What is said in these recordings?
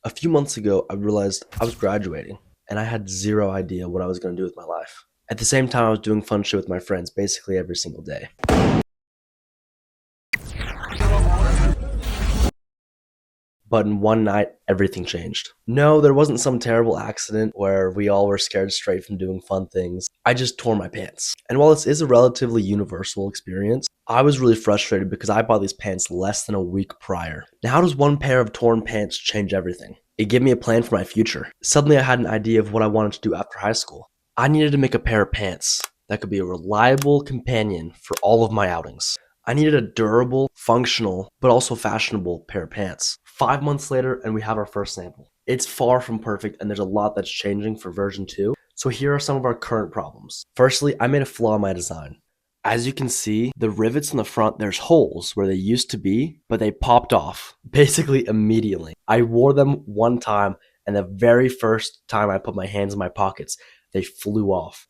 A few months ago, I realized I was graduating and I had zero idea what I was going to do with my life. At the same time, I was doing fun shit with my friends basically every single day. But in one night, everything changed. No, there wasn't some terrible accident where we all were scared straight from doing fun things. I just tore my pants. And while this is a relatively universal experience, I was really frustrated because I bought these pants less than a week prior. Now, how does one pair of torn pants change everything? It gave me a plan for my future. Suddenly, I had an idea of what I wanted to do after high school. I needed to make a pair of pants that could be a reliable companion for all of my outings. I needed a durable, functional, but also fashionable pair of pants. 5 months later, and we have our first sample. It's far from perfect, and there's a lot that's changing for version 2. So here are some of our current problems. Firstly, I made a flaw in my design. As you can see, the rivets in the front, there's holes where they used to be, but they popped off basically immediately. I wore them one time, and the very first time I put my hands in my pockets, they flew off.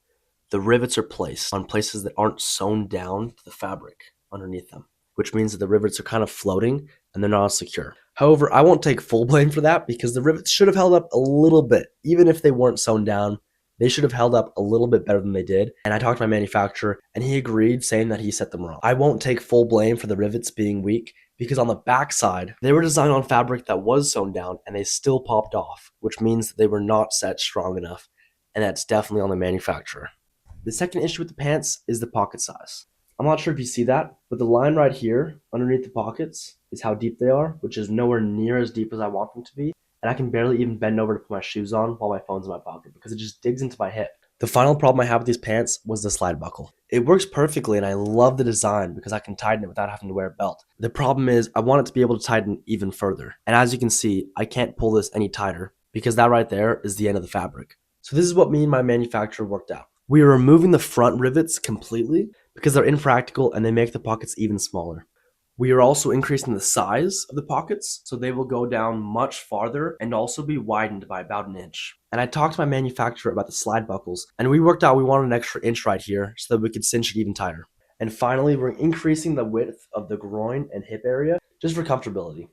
The rivets are placed on places that aren't sewn down to the fabric underneath them, which means that the rivets are kind of floating and they're not as secure. However, I won't take full blame for that because the rivets should have held up a little bit. Even if they weren't sewn down, they should have held up a little bit better than they did. And I talked to my manufacturer and he agreed, saying that he set them wrong. I won't take full blame for the rivets being weak because on the back side, they were designed on fabric that was sewn down and they still popped off, which means that they were not set strong enough. And that's definitely on the manufacturer. The second issue with the pants is the pocket size. I'm not sure if you see that, but the line right here underneath the pockets is how deep they are, which is nowhere near as deep as I want them to be. And I can barely even bend over to put my shoes on while my phone's in my pocket because it just digs into my hip. The final problem I have with these pants was the slide buckle. It works perfectly and I love the design because I can tighten it without having to wear a belt. The problem is I want it to be able to tighten even further. And as you can see, I can't pull this any tighter because that right there is the end of the fabric. So this is what me and my manufacturer worked out. We are removing the front rivets completely because they're impractical and they make the pockets even smaller. We are also increasing the size of the pockets, so they will go down much farther and also be widened by about an inch. And I talked to my manufacturer about the slide buckles, and we worked out we wanted an extra inch right here so that we could cinch it even tighter. And finally, we're increasing the width of the groin and hip area just for comfortability.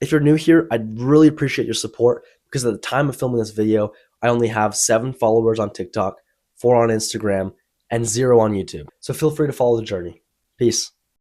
If you're new here, I'd really appreciate your support because at the time of filming this video, I only have 7 followers on TikTok, 4 on Instagram, and 0 on YouTube. So feel free to follow the journey. Peace.